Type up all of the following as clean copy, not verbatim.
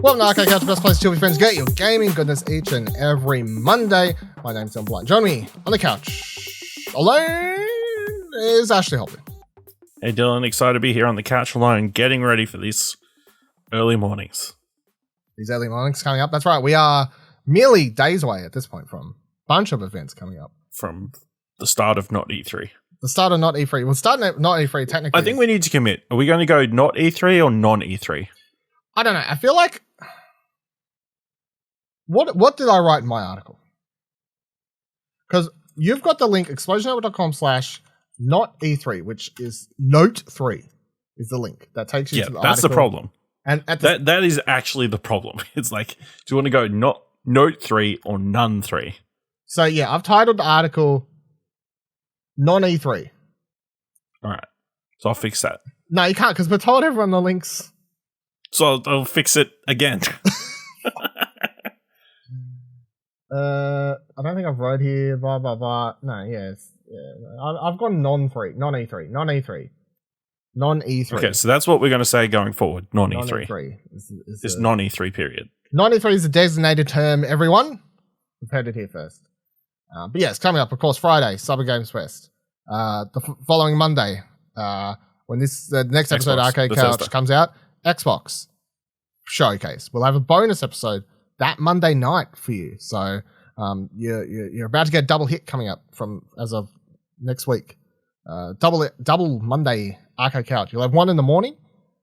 Welcome to Arcade Couch, the best place to chill with friends, get your gaming goodness each and every Monday. My name's John Blind. Join me on the couch alone is Ashley Holby. Hey Dylan, excited to be here on the couch alone, getting ready for these early mornings. These early mornings coming up. That's right. We are merely days away at this point from a bunch of events coming up. From the start of not E3. The start of not E3. Well, starting at not E3 technically. I think we need to commit. Are we going to go not E3 or non-E3? I don't know. I feel like... What did I write in my article? Because you've got the link explosionnetwork.com/not E3, which is note 3 is the link that takes you to the article. Yeah, that's the problem. And that is actually the problem. It's like, do you want to go not note 3 or none 3? So yeah, I've titled the article non-E3. All right. So I'll fix that. No, you can't because we told everyone the links. So I'll fix it again. I don't think I've wrote here, blah, blah, blah. No, yes. Yeah. I've gone non-E3. Okay, so that's what we're going to say going forward. Non-E3. Non-E3 is non-E3 period. Non-E3 is a designated term, everyone. We've heard it here first. But yeah, it's coming up, of course, Friday, Summer Games Fest. The following Monday, when the next episode of Arcade Couch comes out, Xbox Showcase. We'll have a bonus episode that Monday night for you. So you're about to get a double hit coming up from as of next week. Double Monday Arcade Couch. You'll have one in the morning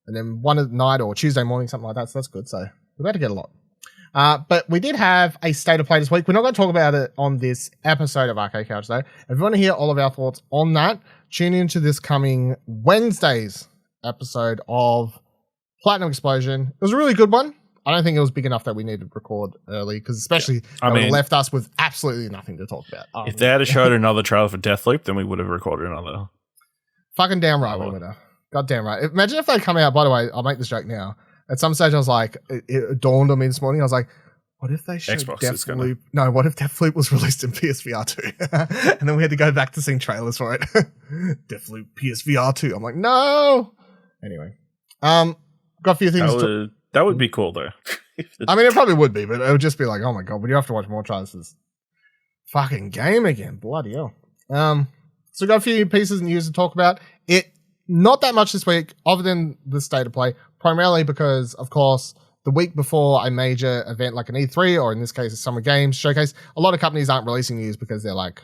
and then one at night or Tuesday morning, something like that. So that's good. So we're about to get a lot. But we did have a state of play this week. We're not going to talk about it on this episode of Arcade Couch, though. If you want to hear all of our thoughts on that, tune into this coming Wednesday's episode of Platinum Explosion. It was a really good one. I don't think it was big enough that we needed to record early, because especially it would have left us with absolutely nothing to talk about. If they had showed another trailer for Deathloop, then we would have recorded another. Fucking damn right we would have. Goddamn right. Imagine if they come out, by the way, I'll make this joke now. At some stage I was like, it dawned on me this morning, I was like, what if they showed Deathloop? No, what if Deathloop was released in PSVR 2? And then we had to go back to seeing trailers for it. Deathloop PSVR 2. I'm like, no! Anyway. Got a few things that would be cool, though. I mean, it probably would be, but it would just be like, oh my god, but you have to watch more trailers for this fucking game again. Bloody hell. So we've got a few pieces of news to talk about. Not that much this week, other than the state of play, primarily because, of course, the week before a major event like an E3, or in this case, a Summer Games Showcase, a lot of companies aren't releasing news because they're like,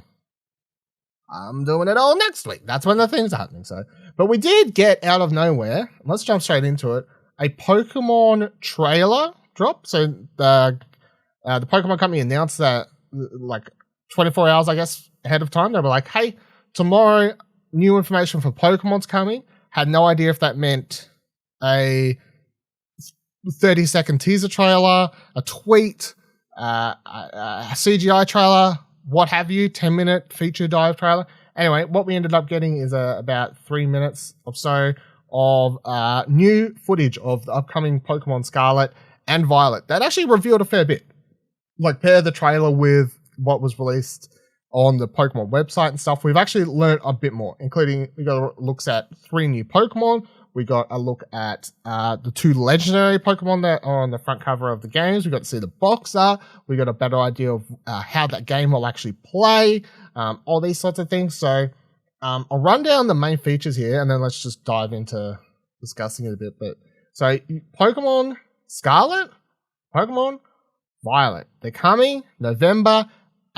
I'm doing it all next week. That's when the things are happening. So, but we did get out of nowhere, let's jump straight into it, a Pokemon trailer drop. So the Pokemon company announced that like 24 hours, I guess, ahead of time. They were like, hey, tomorrow, new information for Pokemon's coming. Had no idea if that meant a 30-second teaser trailer, a tweet, a CGI trailer, what have you, 10-minute feature dive trailer. Anyway, what we ended up getting is about 3 minutes or so of new footage of the upcoming Pokemon Scarlet and Violet. That actually revealed a fair bit. Like, pair the trailer with what was released on the Pokemon website and stuff. We've actually learned a bit more, including we got looks at 3 new Pokemon. We got a look at the 2 legendary Pokemon that are on the front cover of the games. We got to see the box art. We got a better idea of how that game will actually play, all these sorts of things. So I'll run down the main features here, and then let's just dive into discussing it a bit. But so Pokemon Scarlet, Pokemon Violet, they're coming November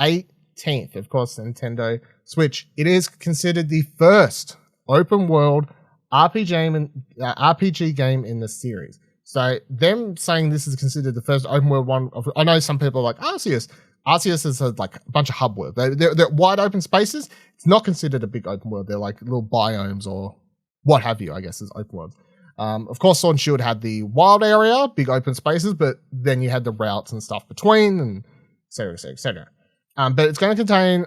18th. Of course, Nintendo Switch. It is considered the first open world RPG game in the series. So them saying this is considered the first open world one of, I know some people are like Arceus. Arceus is like a bunch of hub world. They're wide open spaces. It's not considered a big open world. They're like little biomes or what have you, I guess, is open worlds. Of course, Sword and Shield had the wild area, big open spaces, but then you had the routes and stuff between, and et cetera, et cetera, et cetera. But it's going to contain,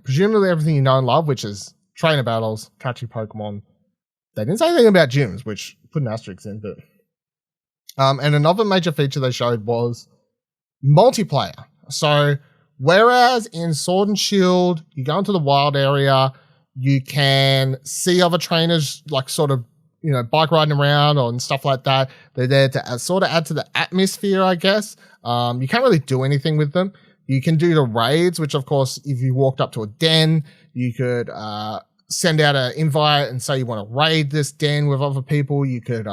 presumably everything you know and love, which is trainer battles, catching Pokemon. They didn't say anything about gyms, which put an asterisk in, but and another major feature they showed was multiplayer. So whereas in Sword and Shield, you go into the wild area, you can see other trainers like sort of bike riding around or and stuff like that. They're there to sort of add to the atmosphere, I guess. You can't really do anything with them. You can do the raids, which of course, if you walked up to a den, you could send out an invite and say you want to raid this den with other people. You could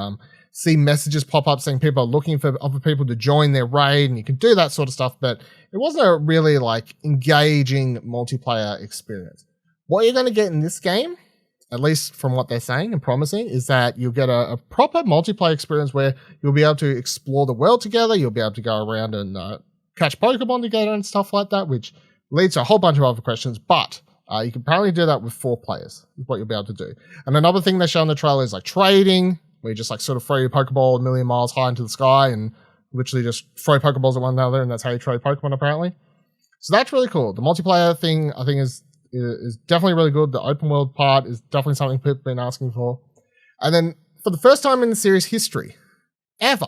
see messages pop up saying people are looking for other people to join their raid, and you can do that sort of stuff, but it wasn't a really like engaging multiplayer experience. What you're going to get in this game, at least from what they're saying and promising, is that you'll get a proper multiplayer experience where you'll be able to explore the world together, you'll be able to go around and catch Pokemon together and stuff like that, which leads to a whole bunch of other questions, but you can apparently do that with 4 players, is what you'll be able to do. And another thing they show in the trailer is like trading, where you just like sort of throw your Pokeball a million miles high into the sky and literally just throw Pokeballs at one another, and that's how you trade Pokemon apparently. So that's really cool. The multiplayer thing I think is definitely really good. The open world part is definitely something people have been asking for. And then for the first time in the series history, ever,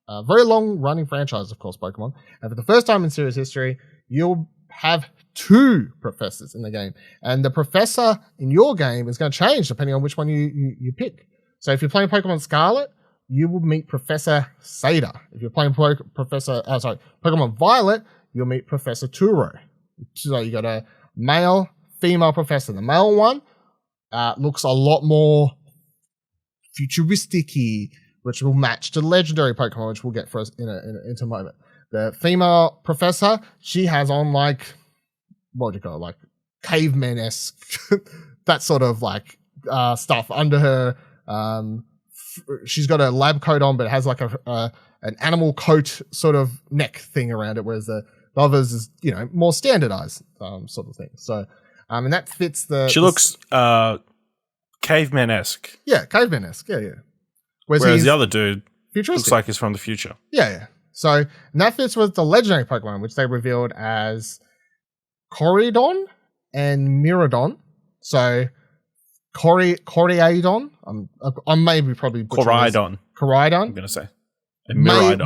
a very long running franchise, of course, Pokemon, and for the first time in series history, you'll have 2 professors in the game. And the professor in your game is going to change depending on which one you pick. So if you're playing Pokemon Scarlet, you will meet Professor Sada. If you're playing Pokemon Violet, you'll meet Professor Turo. So you got a male, female professor. The male one looks a lot more futuristic-y, which will match the legendary Pokemon, which we'll get for us in a moment. The female professor, she has on like, what do you call it, like caveman-esque, that sort of like stuff under her. She's got a lab coat on, but it has like an animal coat sort of neck thing around it, whereas the others is more standardized sort of thing. So, and that fits the. She looks caveman-esque. Yeah, caveman-esque. Yeah. Whereas the other dude futuristic. Looks like he's from the future. Yeah. So, and that fits with the legendary Pokemon, which they revealed as Corydon and Miradon. So. Corydon. I'm maybe probably Corydon. I'm going to say.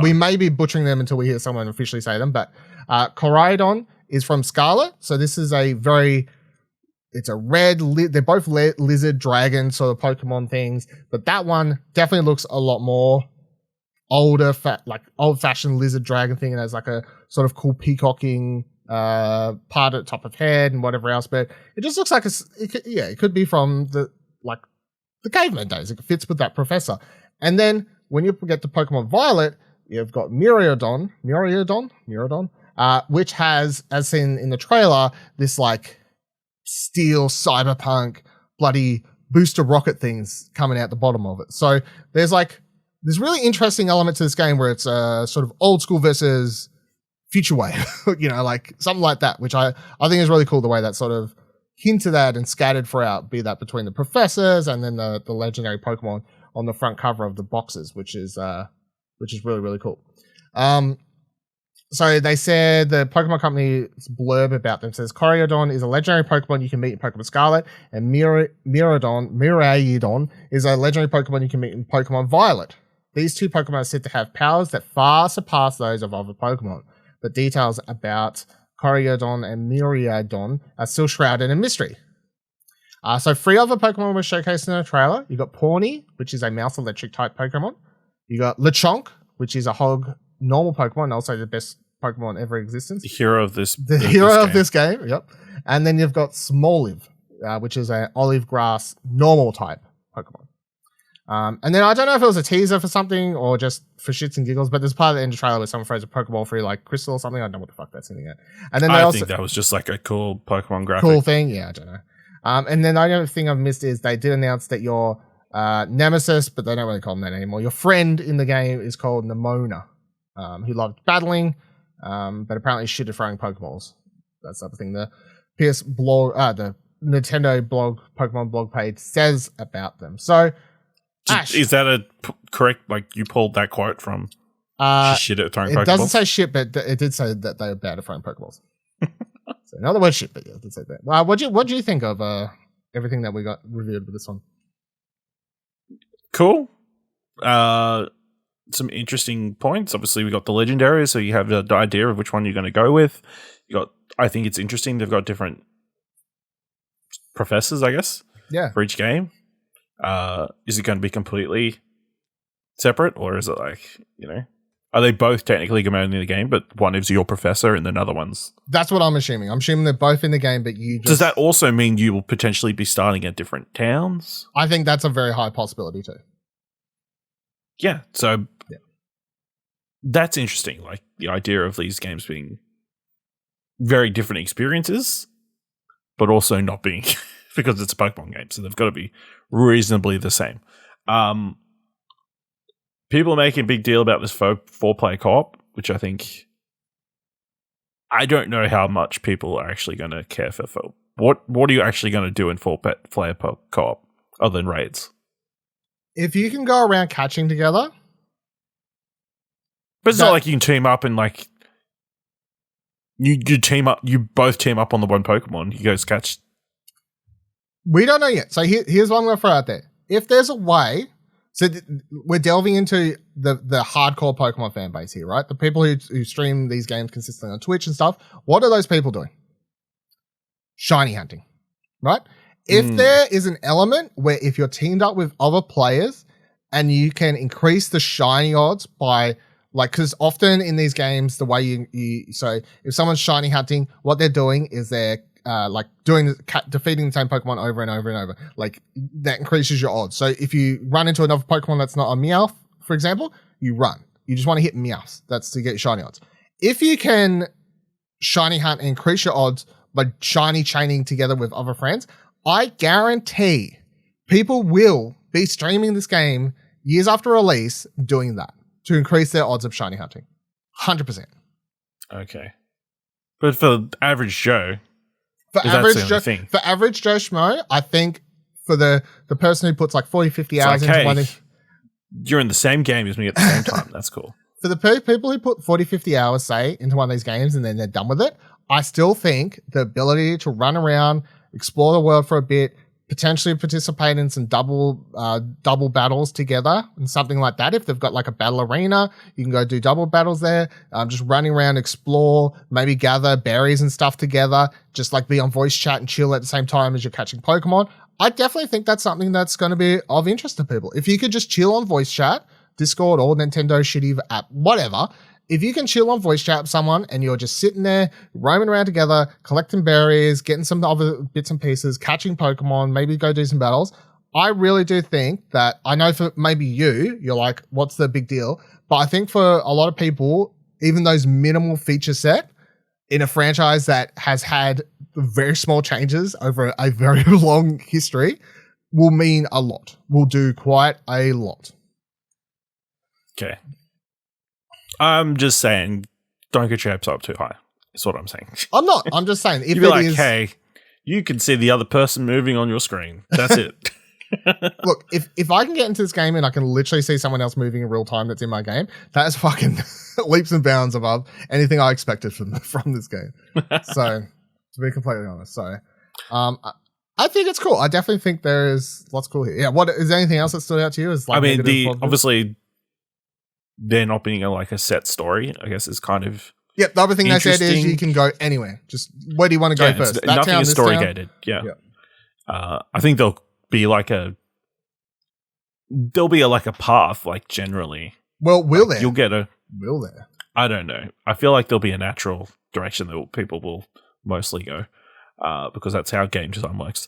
We may be butchering them until we hear someone officially say them, but Corydon is from Scarlet. So this is it's a red, they're both lizard, dragon sort of Pokemon things, but that one definitely looks a lot more old-fashioned lizard dragon thing, and has like a sort of cool peacocking part at the top of head and whatever else, but it just looks like it could be from the caveman days. It fits with that professor. And then when you get to Pokemon Violet, you've got Miraidon, which has, as seen in the trailer, this like steel cyberpunk bloody booster rocket things coming out the bottom of it. So there's like this really interesting element to this game where it's sort of old school versus future wave, like something like that, which I think is really cool, the way that sort of hinted at and scattered throughout, be that between the professors and then the legendary Pokemon on the front cover of the boxes, which is really, really cool. So they said the Pokemon Company's blurb about them says Corydon is a legendary Pokemon you can meet in Pokemon Scarlet, and Miraidon is a legendary Pokemon you can meet in Pokemon Violet. These 2 Pokemon are said to have powers that far surpass those of other Pokemon, but details about Corydon and Miraidon are still shrouded in mystery. So 3 other Pokemon were showcased in the trailer. You got Pawnee, which is a mouse electric type Pokemon. You got Lechonk, which is a hog normal Pokemon, and also the best Pokemon ever in existence. The hero of this game, yep. And then you've got Smoliv, which is an olive grass normal type Pokemon. And then I don't know if it was a teaser for something or just for shits and giggles, but there's part of the end of the trailer where someone throws a Pokeball through like crystal or something. I don't know what the fuck that's hitting at. And then I think that was just like a cool Pokemon graphic. Cool thing, yeah, I don't know. And then the only other thing I've missed is they did announce that your nemesis, but they don't really call him that anymore. Your friend in the game is called Nemona, who loved battling, but apparently shit at throwing Pokeballs. That's the other thing the PS blog, the Nintendo blog, Pokemon blog page says about them. So. Ash. Is that a correct, like you pulled that quote from shit at throwing Pokeballs? It doesn't say shit, but it did say that they were bad at throwing Pokeballs. So in other words, shit, but yeah, it did say that. What do you think of everything that we got reviewed with this one? Cool. Some interesting points. Obviously, we got the legendary, so you have the idea of which one you're going to go with. I think it's interesting. They've got different professors, I guess. Yeah. For each game. Is it going to be completely separate, or is it like, are they both technically going in the game, but one is your professor and another one's? That's what I'm assuming. I'm assuming they're both in the game, but you just... Does that also mean you will potentially be starting at different towns? I think that's a very high possibility too. Yeah, so that's interesting. Like the idea of these games being very different experiences, but also not being because it's a Pokemon game, so they've got to be reasonably the same. People are making a big deal about this four-player co-op, which I don't know how much people are actually going to care for. What are you actually going to do in four-player co-op other than raids? If you can go around catching together. But it's not like you can team up and like you team up, you both team up on the one Pokemon. You guys catch. We don't know yet. So here's what I'm going to throw out there. If there's a way, so we're delving into the hardcore Pokemon fan base here, right? The people who stream these games consistently on Twitch and stuff. What are those people doing? Shiny hunting, right? If there is an element where if you're teamed up with other players and you can increase the shiny odds by like, because often in these games, the way so if someone's shiny hunting, what they're doing is they're like defeating the same Pokemon over and over and over. Like that increases your odds. So if you run into another Pokemon that's not a Meowth, for example, you run. You just want to hit Meowths. That's to get your shiny odds. If you can shiny hunt and increase your odds by shiny chaining together with other friends, I guarantee people will be streaming this game years after release doing that to increase their odds of shiny hunting. 100%. Okay. But for average Joe, for average Joe Schmo, I think for the person who puts like 40, 50 hours into one thing. You're in the same game as me at the same time. That's cool. For the people who put 40, 50 hours, say, into one of these games and then they're done with it, I still think the ability to run around, explore the world for a bit, potentially participate in some double battles together and something like that. If they've got like a battle arena, you can go do double battles there. Just running around, explore, maybe gather berries and stuff together. Just like be on voice chat and chill at the same time as you're catching Pokemon. I definitely think that's something that's going to be of interest to people. If you could just chill on voice chat, Discord or Nintendo shitty app, whatever. If you can chill on voice chat with someone and you're just sitting there, roaming around together, collecting berries, getting some other bits and pieces, catching Pokemon, maybe go do some battles, I really do think that, I know for maybe you're like, what's the big deal? But I think for a lot of people, even those minimal feature set in a franchise that has had very small changes over a very long history will mean a lot, will do quite a lot. Okay. I'm just saying, don't get your hopes up too high. That's what I'm saying. I'm not. I'm just saying. If you'd be like, hey, you can see the other person moving on your screen. That's it. Look, if I can get into this game and I can literally see someone else moving in real time that's in my game, that is fucking leaps and bounds above anything I expected from this game. So, to be completely honest. So, I think it's cool. I definitely think there is lots cool here. Yeah, what is there anything else that stood out to you? As like, I mean, obviously there not being a set story, I guess, is kind of the other thing they said is you can go anywhere. Just where do you want to go first? Nothing is story gated. Yeah. I think there'll be like a path, like generally. Well, will there? You'll get will there? I don't know. I feel like there'll be a natural direction that people will mostly go, because that's how game design works.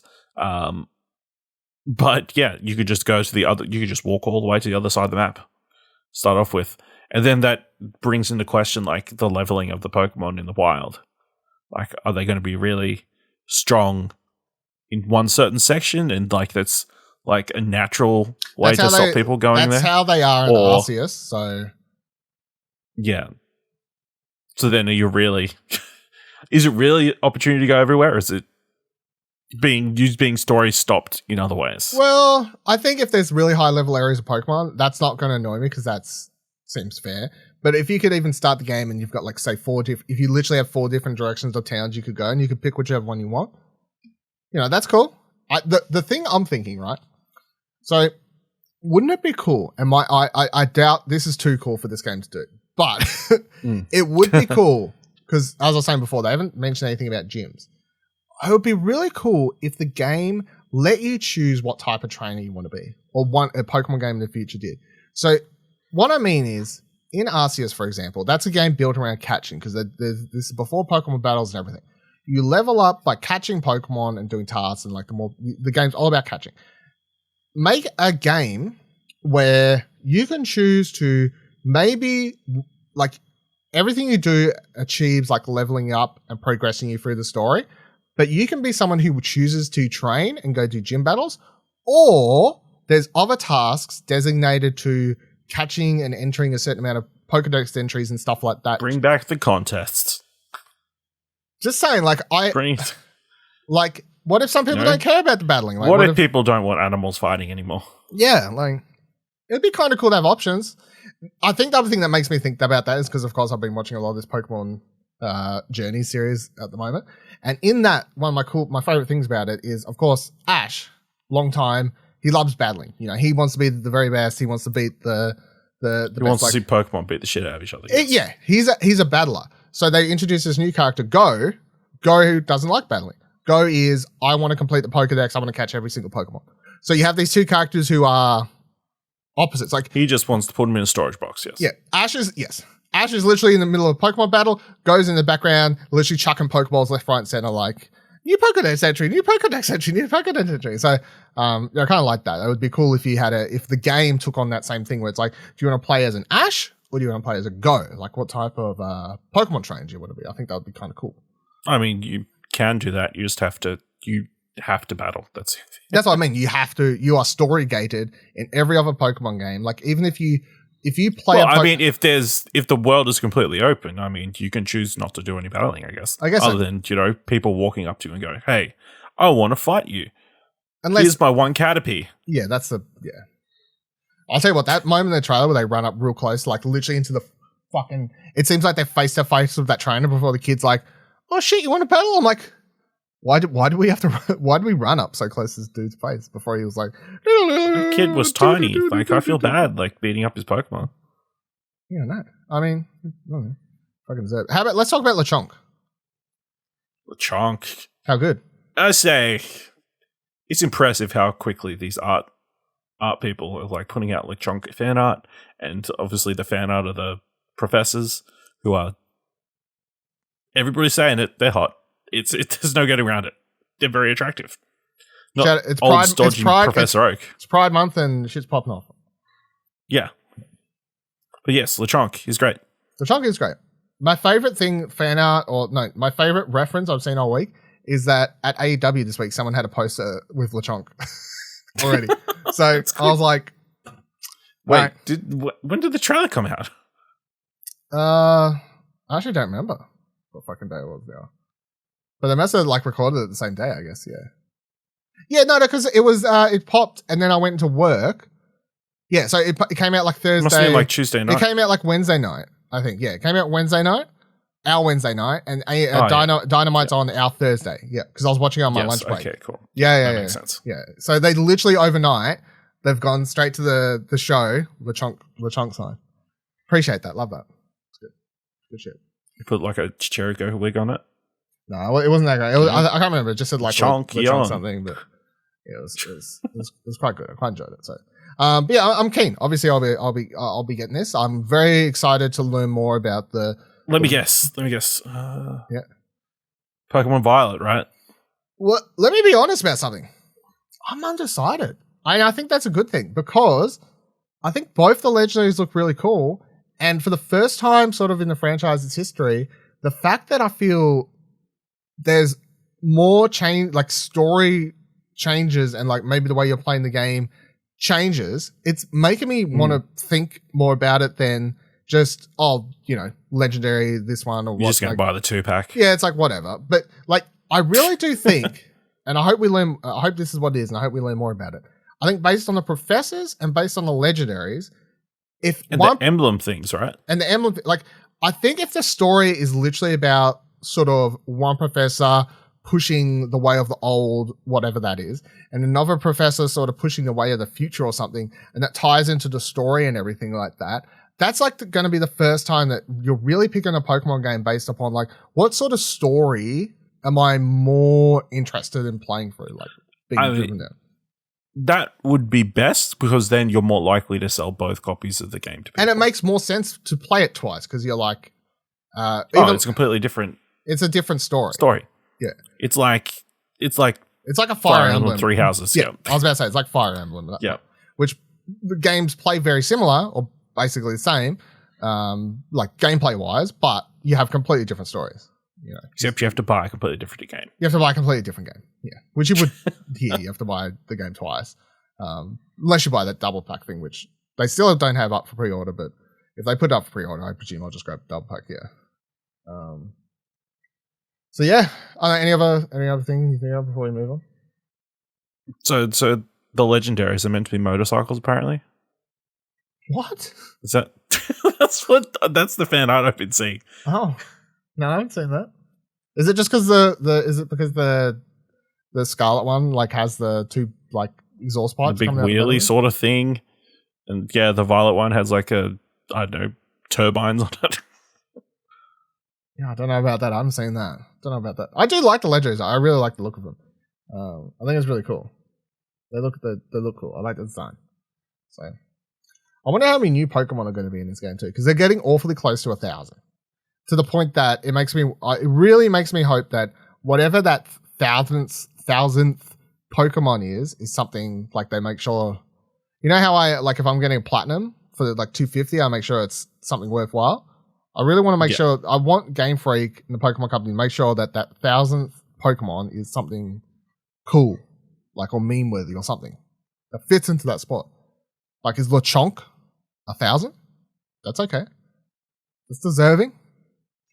But yeah, you could just go to you could just walk all the way to the other side of the map. Start off with, and then that brings into question like the leveling of the Pokemon in the wild. Like, are they going to be really strong in one certain section, and like that's like a natural way to stop people going there? That's how they are in Arceus. So yeah. So then, are you really? Is it really opportunity to go everywhere, or is it being story stopped in other ways? Well, I think if there's really high level areas of Pokemon, that's not going to annoy me because that seems fair. But if you could even start the game and you've got like say if you literally have 4 different directions of towns you could go and you could pick whichever one you want, that's cool. The thing I'm thinking, right? So wouldn't it be cool? And I doubt this is too cool for this game to do, but it would be cool because as I was saying before, they haven't mentioned anything about gyms. It would be really cool if the game let you choose what type of trainer you want to be, or a Pokemon game in the future did. So what I mean is, in Arceus, for example, that's a game built around catching, because this is before Pokemon battles and everything. You level up by catching Pokemon and doing tasks, and like the game's all about catching. Make a game where you can choose to maybe like everything you do achieves like leveling up and progressing you through the story, but you can be someone who chooses to train and go do gym battles, or there's other tasks designated to catching and entering a certain amount of Pokedex entries and stuff like that. Bring back the contests. Just saying, like like, what if some people don't care about the battling? Like, what if people don't want animals fighting anymore? Yeah, like, it'd be kind of cool to have options. I think the other thing that makes me think about that is because, of course, I've been watching a lot of this Pokemon Journey series at the moment, and in that, one of my favorite things about it is, of course, Ash. Long time. He loves battling. You know, he wants to be the very best. He wants to beat the best. He wants to see Pokemon beat the shit out of each other. Yeah, he's a battler. So they introduce this new character, Go. Go, who doesn't like battling. Go is, I want to complete the Pokedex. I want to catch every single Pokemon. So you have these two characters who are opposites. Like, he just wants to put them in a storage box. Yes. Yeah. Ash is literally in the middle of a Pokemon battle. Goes in the background, literally chucking Pokeballs left, right, and center. Like, new Pokedex entry, new Pokedex entry, new Pokedex entry. So, I kind of like that. It would be cool if you had if the game took on that same thing where it's like, do you want to play as an Ash or do you want to play as a Go? Like, what type of Pokemon trainer do you want to be? I think that would be kind of cool. I mean, you can do that. You just have to battle. That's what I mean. You are story gated in every other Pokemon game. Like, even if you play, if the world is completely open, I mean, you can choose not to do any battling. I guess other than people walking up to you and going, "Hey, I want to fight you. Here's my one Caterpie." Yeah, I'll tell you what. That moment in the trailer where they run up real close, like literally into the fucking. It seems like they're face to face with that trainer before the kid's like, "Oh shit, you want to battle?" I'm like, why do we run up so close to this dude's face before he was like, the kid was tiny. Like, I feel bad, like, beating up his Pokemon. Yeah, no. I mean, fucking deserve it. How about, let's talk about Lechonk. Lechonk. How good? I say, it's impressive how quickly these art people are, like, putting out Lechonk fan art, and obviously the fan art of the professors, who are, everybody's saying it, they're hot. There's no getting around it. They're very attractive. Not it's old Pride, stodgy Professor Oak. It's Pride Month and shit's popping off. Yeah. But yes, Lechonk is great. Lechonk is great. My favorite thing, my favorite reference I've seen all week is that at AEW this week, someone had a poster with Lechonk already. So I was like, wait, when did the trailer come out? I actually don't remember what fucking day it was now. But they must have like recorded it the same day, I guess. Yeah. Yeah, no, because it was it popped and then I went to work. Yeah, so it came out like Thursday. Must have been like Tuesday night. It came out like Wednesday night, I think. Yeah, it came out Wednesday night, our Wednesday night, and Dynamite's on our Thursday. Yeah, because I was watching it on my lunch break. Okay, cool. Yeah, makes sense. Yeah, so they literally overnight they've gone straight to the show, Lechonk sign. Appreciate that, love that. It's good shit. You put like a Chichirico wig on it. No, it wasn't that great. I can't remember. It just said like Lechonk something, but yeah, it was quite good. I quite enjoyed it. So, but yeah, I'm keen. Obviously, I'll be getting this. I'm very excited to learn more about the. Let me guess. Yeah. Pokemon Violet, right? Well, let me be honest about something. I'm undecided. I think that's a good thing because I think both the legendaries look really cool, and for the first time, sort of in the franchise's history, the fact that I feel there's more change, like story changes, and like maybe the way you're playing the game changes. It's making me want to think more about it than just legendary this one or you're just gonna buy the 2-pack. Yeah, it's like whatever. But like, I really do think, and I hope we learn. I hope this is what it is, and I hope we learn more about it. I think based on the professors and based on the legendaries, the emblem things, right? And the emblem, like, I think if the story is literally about sort of one professor pushing the way of the old, whatever that is, and another professor sort of pushing the way of the future or something, and that ties into the story and everything like that, that's like going to be the first time that you're really picking a Pokemon game based upon like, what sort of story am I more interested in playing through? Like, being driven down. That would be best because then you're more likely to sell both copies of the game to people. And it makes more sense to play it twice because you're like, it's completely different. It's a different story. Yeah, it's like a Fire Emblem. Three Houses. Yeah, I was about to say it's like Fire Emblem. Yeah, which the games play very similar or basically the same, like gameplay wise, but you have completely different stories. You know, except you have to buy a completely different game. You have to buy a completely different game. Yeah, which you would here. You have to buy the game twice, unless you buy that double pack thing, which they still don't have up for pre-order. But if they put it up for pre-order, I presume I'll just grab the double pack. Yeah. So yeah, any other thing you think of before we move on? So the legendaries are meant to be motorcycles, apparently. What? Is that that's the fan art I've been seeing. Oh. No, I haven't seen that. Is it just because the Scarlet one like has the two like exhaust pipes, the big wheelie sort of thing, and yeah, the Violet one has like turbines on it. Yeah, I don't know about that. I haven't seen that. Don't know about that. I do like the Ledgers. I really like the look of them. I think it's really cool. They look cool. I like the design. So, I wonder how many new Pokemon are going to be in this game too, because they're getting awfully close to 1,000. To the point that it really makes me hope that whatever that thousandth Pokemon is something like they make sure. You know how if I'm getting a platinum for like 250, I make sure it's something worthwhile. I really want to make sure. I want Game Freak and the Pokemon Company to make sure that 1,000th Pokemon is something cool, like or meme worthy or something that fits into that spot. Like is Lechonk 1,000? That's okay. It's deserving.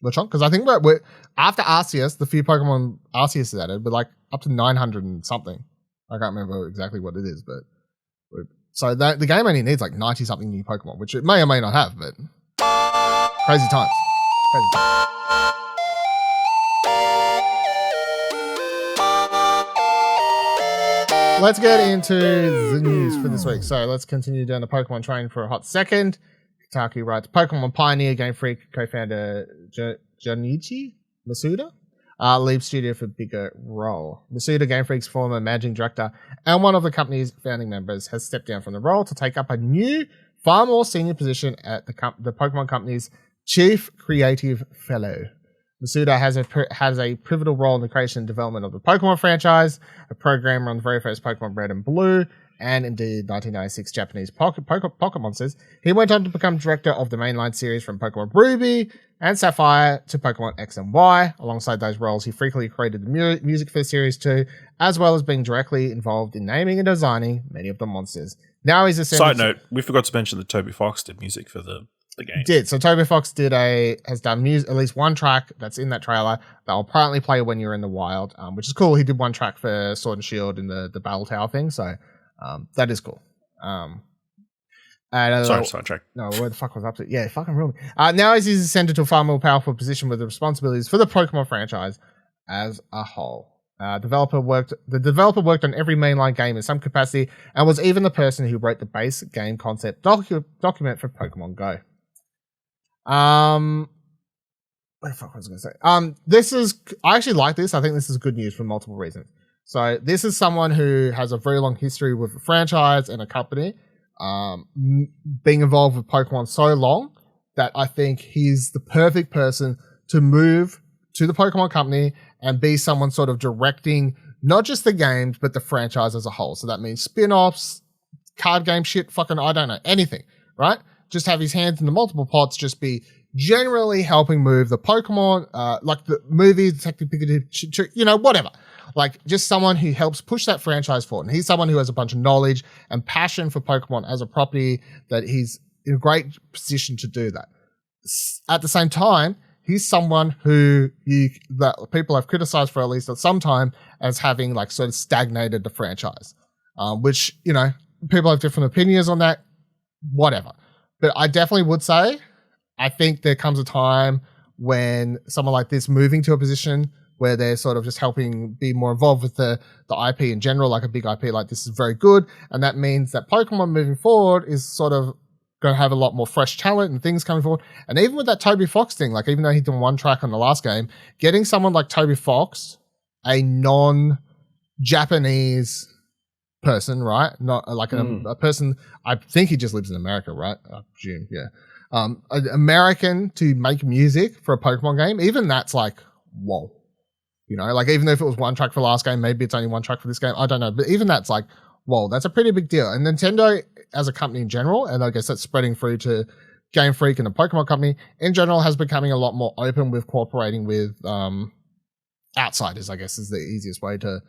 Lechonk, because I think we're after Arceus, the few Pokemon Arceus is added, but like up to 900 and something. I can't remember exactly what it is, but so the game only needs like 90 something new Pokemon, which it may or may not have, but crazy times. Let's get into the news for this week. So let's continue down the Pokemon train for a hot second. Kotaku writes, Pokemon pioneer Game Freak co-founder Junichi Masuda leaves studio for bigger role. Masuda, Game Freak's former managing director and one of the company's founding members, has stepped down from the role to take up a new, far more senior position at the Pokemon company's chief creative fellow. Masuda has a pivotal role in the creation and development of the Pokemon franchise, a programmer on the very first Pokemon Red and Blue, and indeed 1996 Japanese Pocket Monsters. He went on to become director of the mainline series from Pokemon Ruby and Sapphire to Pokemon X and Y. Alongside those roles, he frequently created the music for the series too, as well as being directly involved in naming and designing many of the monsters. Now he's ascended. Side note, we forgot to mention that Toby Fox did music for the game. Did. So Toby Fox has done at least one track that's in that trailer that will apparently play when you're in the wild, which is cool. He did one track for Sword and Shield in the Battle Tower thing, so that is cool. Sorry, sidetrack. No, where the fuck was I up to? Yeah, fucking ruined me. Now he's ascended to a far more powerful position with the responsibilities for the Pokemon franchise as a whole. The developer worked on every mainline game in some capacity and was even the person who wrote the base game concept document for Pokemon Go. What the fuck was I going to say? I actually like this. I think this is good news for multiple reasons. So this is someone who has a very long history with a franchise and a company, being involved with Pokemon so long that I think he's the perfect person to move to the Pokemon company and be someone sort of directing not just the games, but the franchise as a whole. So that means spin-offs, card game shit, fucking, I don't know, anything, right? Just have his hands in the multiple pots, just be generally helping move the Pokemon, like the movies, Detective Pikachu, whatever. Like just someone who helps push that franchise forward. And he's someone who has a bunch of knowledge and passion for Pokemon as a property, that he's in a great position to do that. At the same time, he's someone that people have criticized for at least at some time as having like sort of stagnated the franchise, which, people have different opinions on that, whatever. But I definitely would say, I think there comes a time when someone like this moving to a position where they're sort of just helping be more involved with the IP in general, like a big IP like this is very good. And that means that Pokemon moving forward is sort of going to have a lot more fresh talent and things coming forward. And even with that Toby Fox thing, like even though he did one track on the last game, getting someone like Toby Fox, a non Japanese person, right? Not like a person. I think he just lives in America, right? I presume, yeah. An American to make music for a Pokemon game, even that's like, whoa. You know, like even if it was one track for the last game, maybe it's only one track for this game. I don't know. But even that's like, whoa, that's a pretty big deal. And Nintendo as a company in general, and I guess that's spreading through to Game Freak and the Pokemon company in general, has becoming a lot more open with cooperating with outsiders, I guess is the easiest way to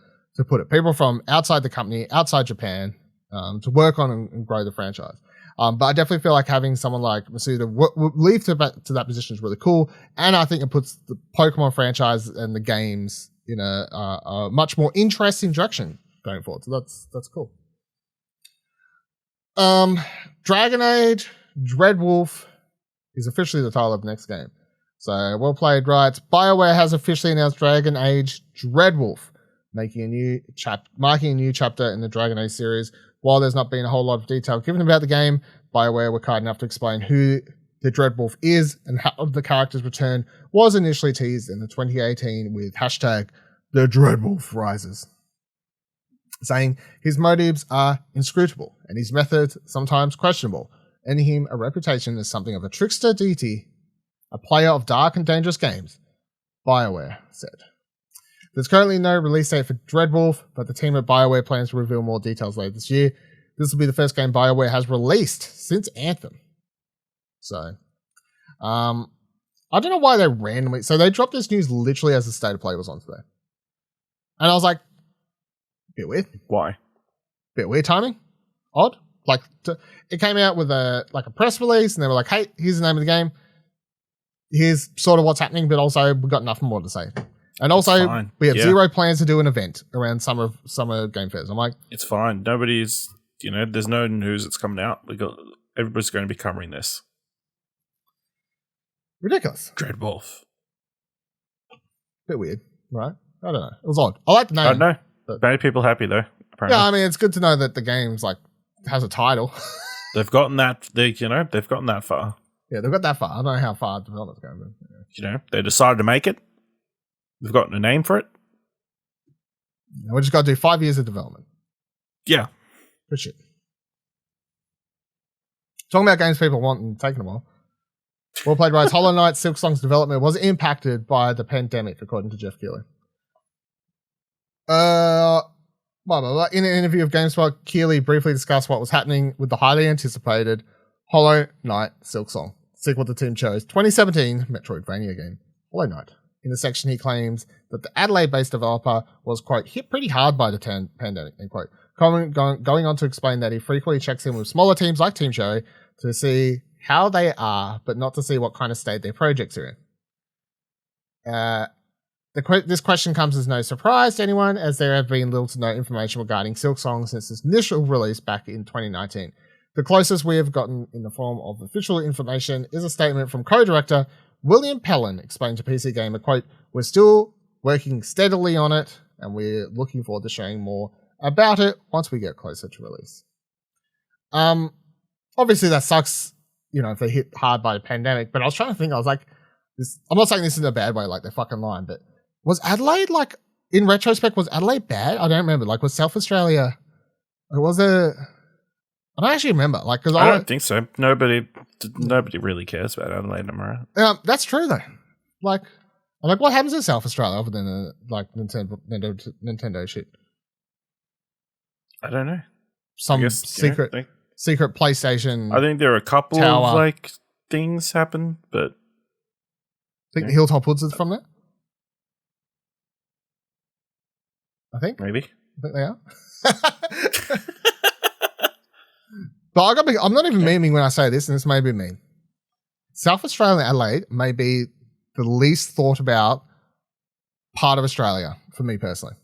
put it. People from outside the company, outside Japan, to work on and grow the franchise. But I definitely feel like having someone like Masuda lead to that position is really cool. And I think it puts the Pokemon franchise and the games in a much more interesting direction going forward. So that's cool. Dragon Age, Dreadwolf is officially the title of the next game. So, well played, right? BioWare has officially announced Dragon Age Dreadwolf, marking a new chapter in the Dragon Age series. While there's not been a whole lot of detail given about the game, BioWare were kind enough to explain who the Dreadwolf is and how the character's return was initially teased in the 2018 with hashtag The Dreadwolf Rises, saying his motives are inscrutable and his methods sometimes questionable, earning him a reputation as something of a trickster deity, a player of dark and dangerous games, BioWare said. There's currently no release date for Dreadwolf, but the team at BioWare plans to reveal more details later this year. This will be the first game BioWare has released since Anthem. So, I don't know why they randomly... So they dropped this news literally as the state of play was on today. And I was like, bit weird. Why? Bit weird timing. Odd. Like, it came out with a press release, and they were like, hey, here's the name of the game. Here's sort of what's happening, but also we've got nothing more to say. And also, we have zero plans to do an event around summer game fairs. I'm like, it's fine. Nobody's, there's no news that's coming out. Everybody's going to be covering this. Ridiculous. Dreadwolf. Bit weird, right? I don't know. It was odd. I like the name. I don't know. Made people happy though. Apparently. Yeah, I mean, it's good to know that the game's has a title. They've gotten that. They've gotten that far. Yeah, they've got that far. I don't know how far development's going, but yeah. They decided to make it. We've gotten a name for it. Yeah, we just got to do 5 years of development. Yeah. Good shit. Talking about games people want and taking them all. Well played, Rise. Hollow Knight Silk Song's development was impacted by the pandemic, according to Jeff Keighley. In an interview with GameSpot, Keighley briefly discussed what was happening with the highly anticipated Hollow Knight Silk Song, sequel the team chose 2017 Metroidvania game, Hollow Knight. In the section, he claims that the Adelaide-based developer was, quote, hit pretty hard by the pandemic, end quote. Going on to explain that he frequently checks in with smaller teams like Team Cherry to see how they are, but not to see what kind of state their projects are in. This question comes as no surprise to anyone, as there have been little to no information regarding Silk Song since its initial release back in 2019. The closest we have gotten in the form of official information is a statement from co-director William Pellin explained to PC Gamer, quote, we're still working steadily on it, and we're looking forward to sharing more about it once we get closer to release. Obviously that sucks, if they hit hard by the pandemic, but I was trying to think, I was like, I'm not saying this in a bad way, like they're fucking lying, but was Adelaide, in retrospect, was Adelaide bad? I don't remember. Was South Australia, I don't actually remember. Because I don't think so. Nobody really cares about Adelaide anymore. That's true though. I'm like, what happens in South Australia other than Nintendo shit? I don't know. Some secret PlayStation. I think there are a couple tower. of things happen, but I think the Hilltop Woods is from there. I think maybe. I think they are. But I'm not even memeing when I say this, and this may be mean. South Australia and Adelaide may be the least thought about part of Australia for me personally.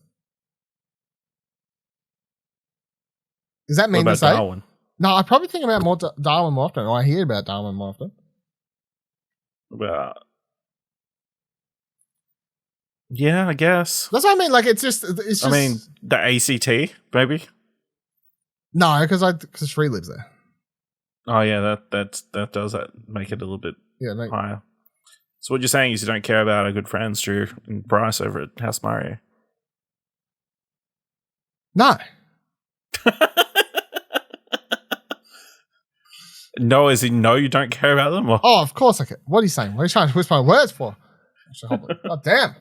Is that mean to say? Darwin? No, I probably think about Darwin more often, or I hear about Darwin more often. Yeah, I guess. That's what I mean. It's just. I mean, the ACT, maybe. No, because Shree lives there. Oh yeah, that does make it a little bit higher. So what you're saying is you don't care about our good friends Drew and Bryce over at House Mario. No. No, as in no, you don't care about them? Or? Oh, of course I can. What are you saying? What are you trying to twist my words for? God damn.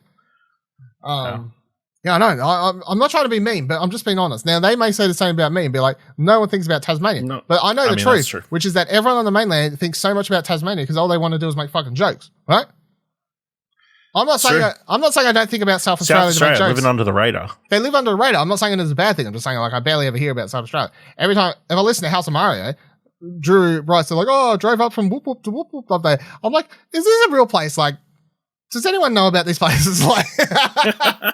Yeah, I know. I'm not trying to be mean, but I'm just being honest. Now, they may say the same about me and be like, no one thinks about Tasmania. No, but I know the truth, which is that everyone on the mainland thinks so much about Tasmania because all they want to do is make fucking jokes, right? I'm not saying I don't think about South Australia. South Australia living under the radar. They live under the radar. I'm not saying it is a bad thing. I'm just saying like I barely ever hear about South Australia. Every time if I listen to House of Mario, Drew writes like, "Oh, I drove up from whoop whoop to whoop whoop up there." I'm like, "Is this a real place? Like, does anyone know about these places?" Like, I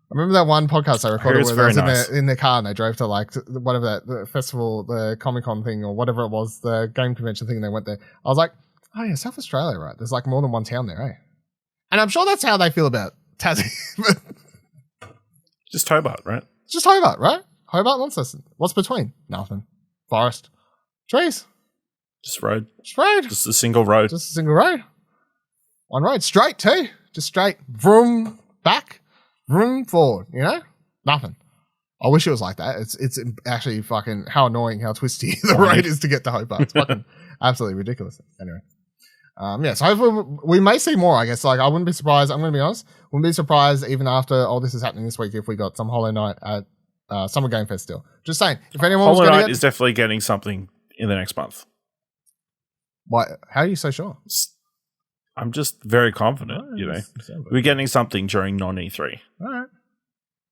remember that one podcast I recorded where they was in their car and they drove to like whatever the festival, the Comic-Con thing or whatever it was, the game convention thing. And they went there. I was like, oh yeah, South Australia, right? There's like more than one town there, eh? And I'm sure that's how they feel about Tassie. Just Hobart, right? Just Hobart, right? Hobart, Launceston. What's between? Nothing. Forest. Trees. Just road. Just road. Just a single road. Just a single road. One road. Straight too. Just straight. Vroom. Back. Vroom. Forward. You know? Nothing. I wish it was like that. It's actually fucking how annoying, how twisty the road is to get to Hobart. It's fucking absolutely ridiculous. Anyway. Yeah, so hopefully we may see more, I guess. Like, I wouldn't be surprised. I'm going to be honest. Wouldn't be surprised even after all this is happening this week if we got some Hollow Knight at Summer Game Fest still. Just saying. If anyone Hollow Knight is definitely getting something in the next month. Why? How are you so sure? I'm just very confident, you know. We're getting something during non-E3. All right.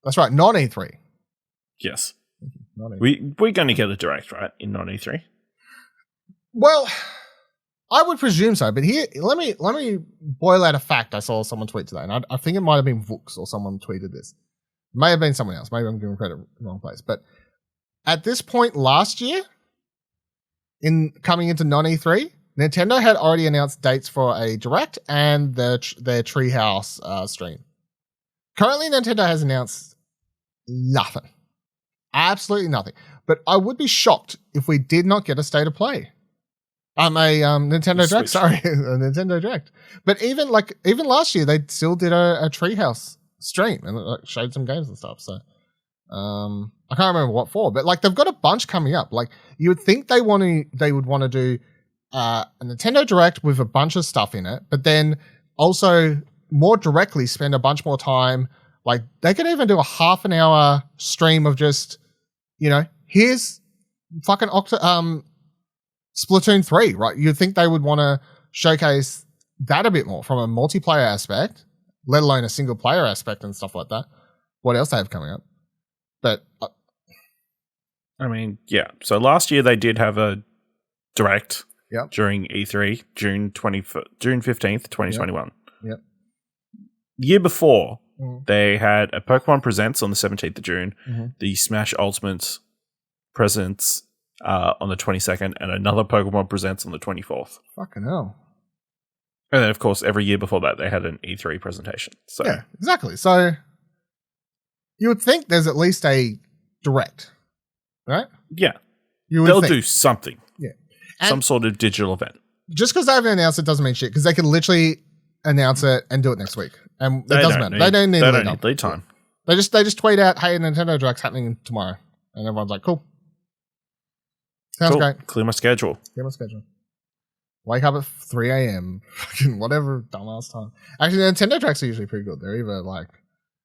That's right, non-E3. Yes. We're going to get a direct, right, in non-E3? Well, I would presume so, but here, let me boil out a fact I saw someone tweet today, and I think it might have been Vooks or someone tweeted this. It may have been someone else. Maybe I'm giving credit in the wrong place. But at this point last year, coming into non-E3, Nintendo had already announced dates for a Direct and their Treehouse stream. Currently, Nintendo has announced nothing. Absolutely nothing. But I would be shocked if we did not get a State of Play. Nintendo Direct, sorry, a Nintendo Direct. But even last year, they still did a Treehouse stream and like, showed some games and stuff. So I can't remember what for, but like they've got a bunch coming up. Like you would think they would want to do a Nintendo Direct with a bunch of stuff in it, but then also more directly spend a bunch more time. Like they could even do a half an hour stream of just, you know, here's fucking Splatoon 3, right? You'd think they would want to showcase that a bit more from a multiplayer aspect, let alone a single player aspect and stuff like that. What else they have coming up? But I mean, yeah. So last year they did have a Direct during E3, June 15th, 2021. Yep. Year before, they had a Pokemon Presents on the 17th of June, the Smash Ultimate Presents on the 22nd, and another Pokemon Presents on the 24th. Fucking hell. And then, of course, every year before that, they had an E3 presentation. So yeah, exactly. So you would think there's at least a Direct, right? Yeah. They'll do something. Yeah. Some sort of digital event. Just because they haven't announced it doesn't mean shit, because they can literally announce it and do it next week. And it doesn't matter. They don't need lead time. They just tweet out, hey, Nintendo Direct's happening tomorrow. And everyone's like, cool. Sounds great. Clear my schedule. Wake up at 3 a.m. Fucking whatever dumbass time. Actually, Nintendo Directs are usually pretty good. They're either like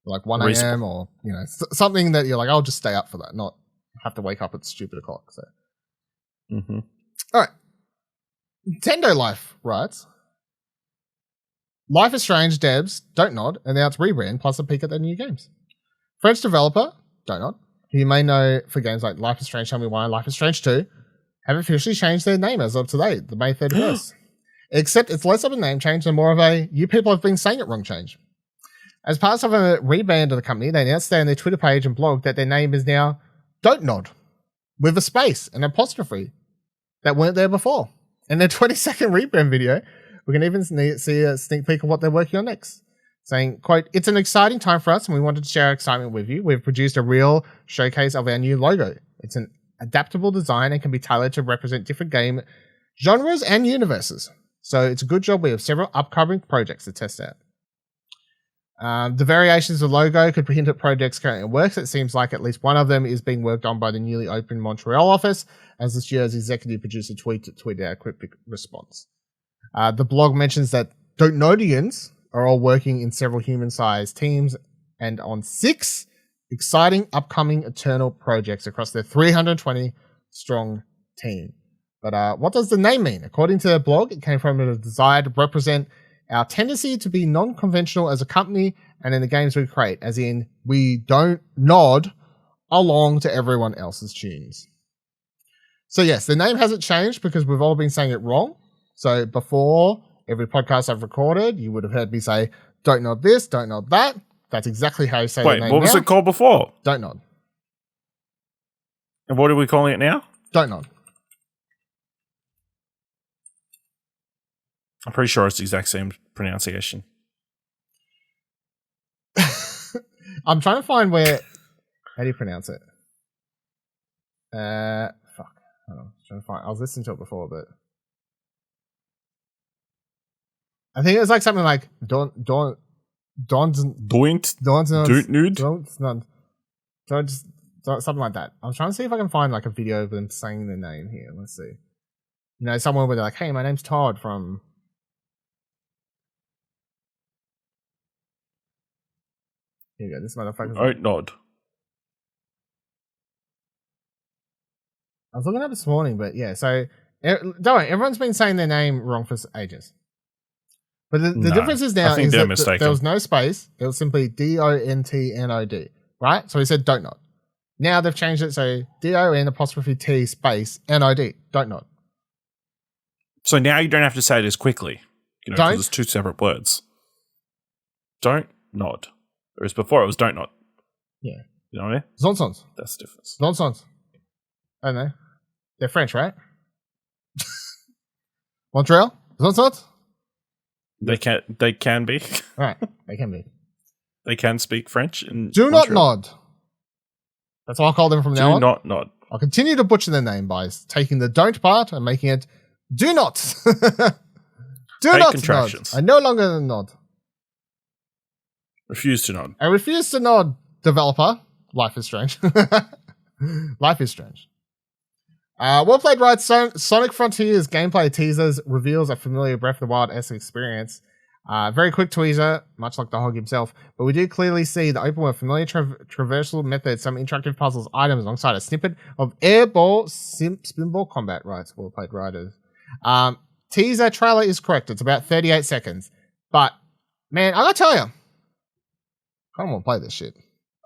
1 a.m. or, you know, something that you're like, I'll just stay up for that, not have to wake up at stupid o'clock. So. All right. Nintendo Life writes, Life is Strange devs, Dontnod, announced Rebrand plus a peek at their new games. French developer, Dontnod, who you may know for games like Life is Strange, Tell Me Why, Life is Strange 2, have officially changed their name as of today, the May 31st. Except it's less of a name change and more of a, you people have been saying it wrong change. As part of a rebrand of the company, they announced there on their Twitter page and blog that their name is now Dontnod, with a space and apostrophe that weren't there before. In their 20-second rebrand video, we can even see a sneak peek of what they're working on next. Saying, quote, it's an exciting time for us and we wanted to share our excitement with you. We've produced a real showcase of our new logo. It's an adaptable design and can be tailored to represent different game genres and universes. So it's a good job. We have several upcoming projects to test out. The variations of logo could hint at projects currently in works. It seems like at least one of them is being worked on by the newly opened Montreal office, as this year's executive producer tweeted out a quick response. The blog mentions that Dontnodians are all working in several human-sized teams and on 6 exciting upcoming Eternal projects across their 320-strong team. But what does the name mean? According to the blog, it came from a desire to represent our tendency to be non-conventional as a company and in the games we create, as in we don't nod along to everyone else's tunes. So yes, the name hasn't changed because we've all been saying it wrong. So before every podcast I've recorded, you would have heard me say, don't nod this, don't nod that. That's exactly how you say the name now. What was it called before? Don't nod. And what are we calling it now? Don't nod. I'm pretty sure it's the exact same pronunciation. I'm trying to find where... How do you pronounce it? Fuck. Hold on. Trying to find... I was listening to it before, but... I think it was like something like... Dontnod. Something like that. I'm trying to see if I can find like a video of them saying the name here. Let's see. You know, someone where they're like, hey, my name's Todd from... Here you go, this motherfucker. Dontnod. I was looking up this morning, but yeah, so don't worry, everyone's been saying their name wrong for ages. But the difference is now is that there was no space. It was simply Dontnod, right? So he said Dontnod. Now they've changed it, so DON' space NOD, Dontnod. So now you don't have to say it as quickly, you know, because it's 2 separate words. Don't nod. Whereas before it was don't nod. Yeah. You know what I mean? Nonsense. That's the difference. Nonsense. I don't know. They're French, right? Montreal? Nonsense? They can be. Alright, they can be. They can speak French. In Do Montreal. not nod. That's what I'll call them from now on. Do not nod. I'll continue to butcher their name by taking the don't part and making it do not. Do not contractions. Nod. I no longer nod. Refuse to nod. I refuse to nod, developer. Life is strange. Life is strange. Well played, right? Sonic Frontiers gameplay teasers reveals a familiar Breath of the Wild-esque experience. Very quick teaser, much like the hog himself, but we do clearly see the open world familiar traversal method, some interactive puzzles, items alongside a snippet of airball spinball combat. Right, well played, riders. Teaser trailer is correct. It's about 38 seconds. But, man, I gotta tell you, I don't want to play this shit.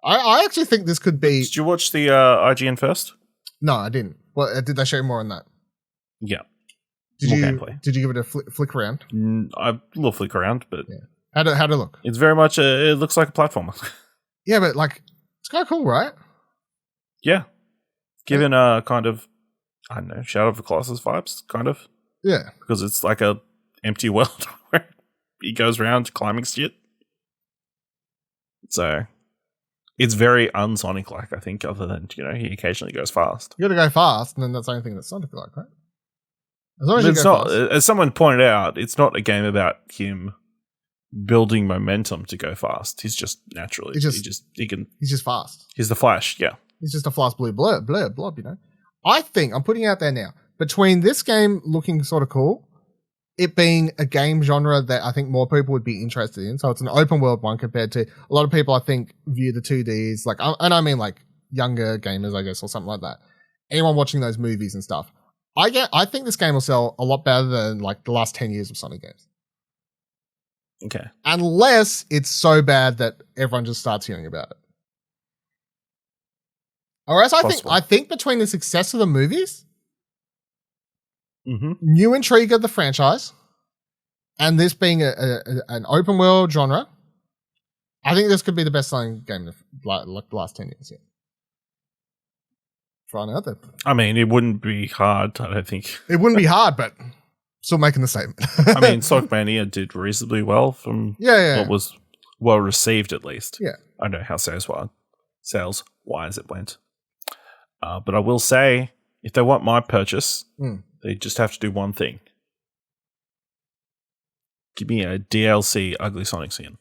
I actually think this could be... Did you watch the IGN first? No, I didn't. Well, did they show more on that? Yeah. Did you give it a flick around? A little flick around, but... Yeah. How'd it look? It's very much it looks like a platformer. Yeah, but like, it's kind of cool, right? Yeah. Given a kind of, I don't know, Shadow of the Colossus vibes, kind of. Yeah. Because it's like a empty world where he goes around climbing shit. So, it's very unsonic-like, I think, other than, you know, he occasionally goes fast. You gotta go fast, and then that's the only thing that's Sonic-like, right? As long as it's not, as someone pointed out, it's not a game about him building momentum to go fast. He's just naturally. He's just fast. He's the Flash, yeah. He's just a fast blue blob, you know? I think, I'm putting it out there now, between this game looking sort of cool, it being a game genre that I think more people would be interested in. So it's an open world one compared to a lot of people, I think, view the 2Ds, like, and I mean like younger gamers, I guess, or something like that. Anyone watching those movies and stuff. I think this game will sell a lot better than like the last 10 years of Sonic games. Okay. Unless it's so bad that everyone just starts hearing about it. Or else I think between the success of the movies, new intrigue of the franchise, and this being an open world genre, I think this could be the best selling game of like the last 10 years. Yeah. Trying out there. I mean, it wouldn't be hard, I don't think. It wouldn't be hard, but still making the statement. I mean, Sonic Mania did reasonably well from what was well received, at least. Yeah. I don't know how sales-wise it went. But I will say, if they want my purchase, they just have to do one thing. Give me a DLC Ugly Sonic skin.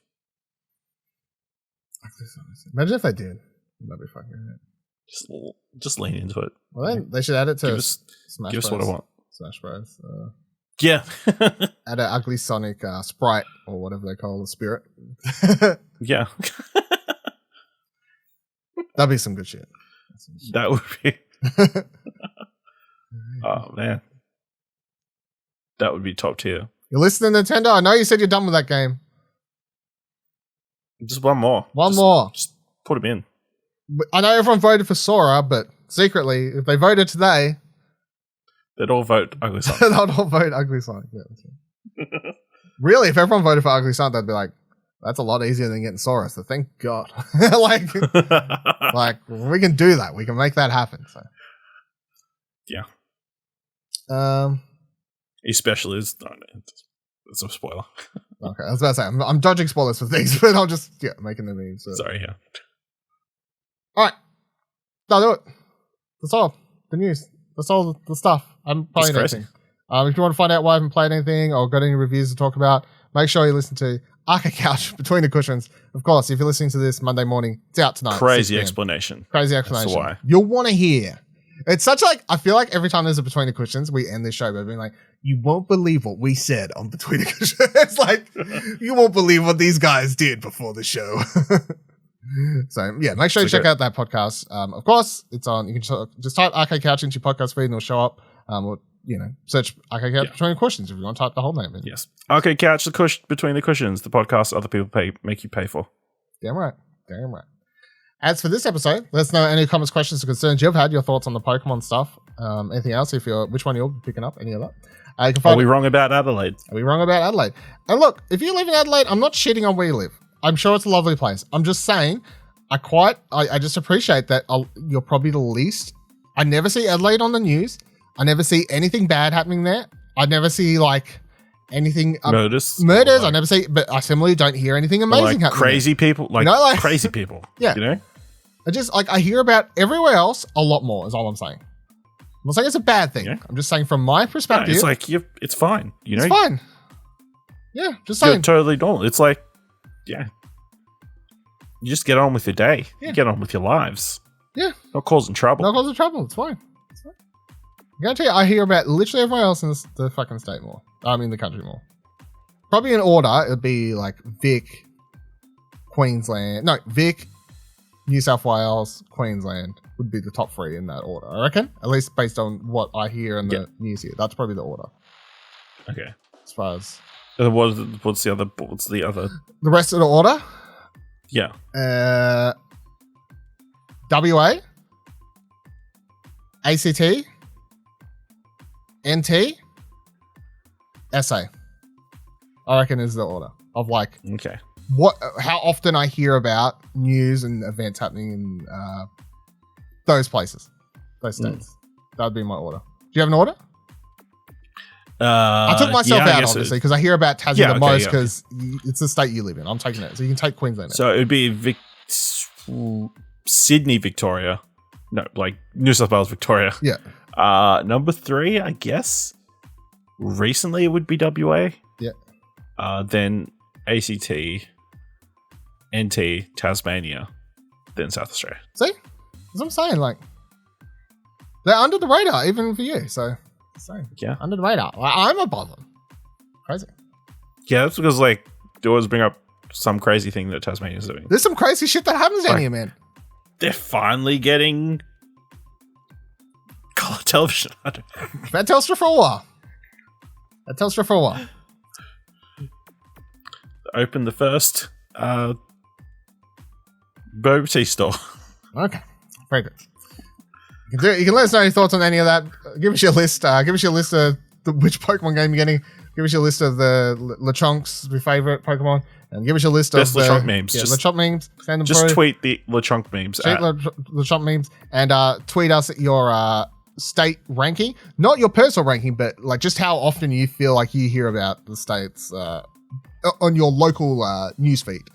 Imagine if they did. That'd be fucking great. Just lean into it. Well, then they should add it to Smash Give us what I want. Smash Bros. Yeah. Add an ugly Sonic sprite or whatever they call the spirit. Yeah. That'd be some good shit. That would be. Oh, man. That would be top tier. You're listening, Nintendo? I know you said you're done with that game. Just one more. One more. Just put him in. I know everyone voted for Sora, but secretly, if they voted today... They'd all vote Ugly Sonic. They'd all vote Ugly Sonic. Yeah, that's right. Really, if everyone voted for Ugly Sonic, they'd be like, that's a lot easier than getting Sora, so thank God. like, we can do that. We can make that happen. So. Yeah. Especially is... Oh, no, it's a spoiler. Okay, I was about to say, I'm dodging spoilers for things, but I'm just making the memes. So. Sorry, yeah. All right. That'll do it. That's all. The news. That's all the stuff. I haven't played anything. If you want to find out why I haven't played anything or got any reviews to talk about, make sure you listen to Arcade Couch Between the Cushions. Of course, if you're listening to this Monday morning, it's out tonight. Crazy explanation. Crazy explanation. That's why. You'll want to hear. It's such I feel like every time there's a Between the Cushions, we end this show by being like, you won't believe what we said on Between the Cushions. It's like, you won't believe what these guys did before the show. So, yeah, make sure you check out that podcast. Of course, it's on. You can just type Arcade Couch into your podcast feed and it'll show up. Or, search Arcade Couch Between the Cushions if you want to type the whole name in. Yes. Arcade Couch Between the Cushions, the podcast other people make you pay for. Damn right. Damn right. As for this episode, let us know any comments, questions, or concerns you've had, your thoughts on the Pokemon stuff. Anything else, which one you're picking up, any of that. Are we wrong about Adelaide? Are we wrong about Adelaide? And look, if you live in Adelaide, I'm not shitting on where you live. I'm sure it's a lovely place. I'm just saying, I just appreciate that you're probably the least. I never see Adelaide on the news. I never see anything bad happening there. I never see anything murders. I never see, but I similarly don't hear anything amazing happening. Crazy people, crazy people. Yeah, I just I hear about everywhere else a lot more. Is all I'm saying. I'm not saying it's a bad thing. Yeah. I'm just saying from my perspective, no, it's it's fine. It's fine. Yeah, just saying. It's totally normal. It's yeah. You just get on with your day. Yeah. You get on with your lives. Yeah. Not causing trouble. It's fine. I'm going to tell you, I hear about literally everywhere else in the fucking state more. I mean, the country more. Probably in order, it would be Vic, Queensland. No, Vic, New South Wales, Queensland would be the top three in that order, I reckon. At least based on what I hear in the news here. That's probably the order. Okay. As far as... What's the other? The rest of the order? Yeah. WA, ACT, NT, SA. I reckon is the order of okay. How often I hear about news and events happening in those places, those states. That would be my order. Do you have an order? I took myself out, obviously, because I hear about Tassie the most because it's the state you live in. I'm taking it. So you can take Queensland out. So it would be Sydney, Victoria. No, New South Wales, Victoria. Yeah. Number 3, I guess. Recently, it would be WA. Yeah. Then ACT, NT, Tasmania, then South Australia. See? That's what I'm saying. They're under the radar, even for you. So, under the radar. I'm above them. Crazy. Yeah, that's because, they always bring up some crazy thing that Tasmania's doing. There's some crazy shit that happens down here, man. They're finally getting color television. That Telstra for a while. Open the first Boba Tea store. Okay. Very good. You can let us know your thoughts on any of that. Give us your list. Give us your list of which Pokemon game you're getting. Give us your list of the Lechonks, your favorite Pokemon. And give us your list Best of Lechonk memes. Yeah, Lechonk memes. Send them just tweet the Lechonk memes. Tweet Lechonk memes. And tweet us your state ranking. Not your personal ranking, but just how often you feel like you hear about the states on your local newsfeed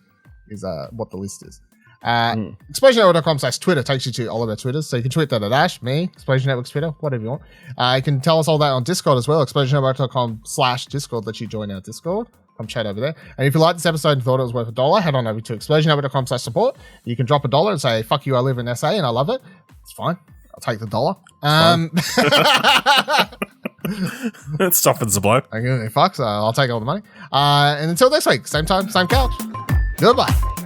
is what the list is. ExplosionNetwork.com/Twitter takes you to all of our Twitters. So you can tweet that at Ash, me, Explosion Network's Twitter, whatever you want. You can tell us all that on Discord as well. ExplosionNetwork.com/Discord lets you join our Discord. Come chat over there. And if you liked this episode and thought it was worth $1, head on over to explosionhour.com/support. You can drop $1 and say, fuck you, I live in SA and I love it. It's fine. I'll take the $1. It softens the blow. Okay, fuck, so I'll take all the money. And until next week, same time, same couch. Goodbye.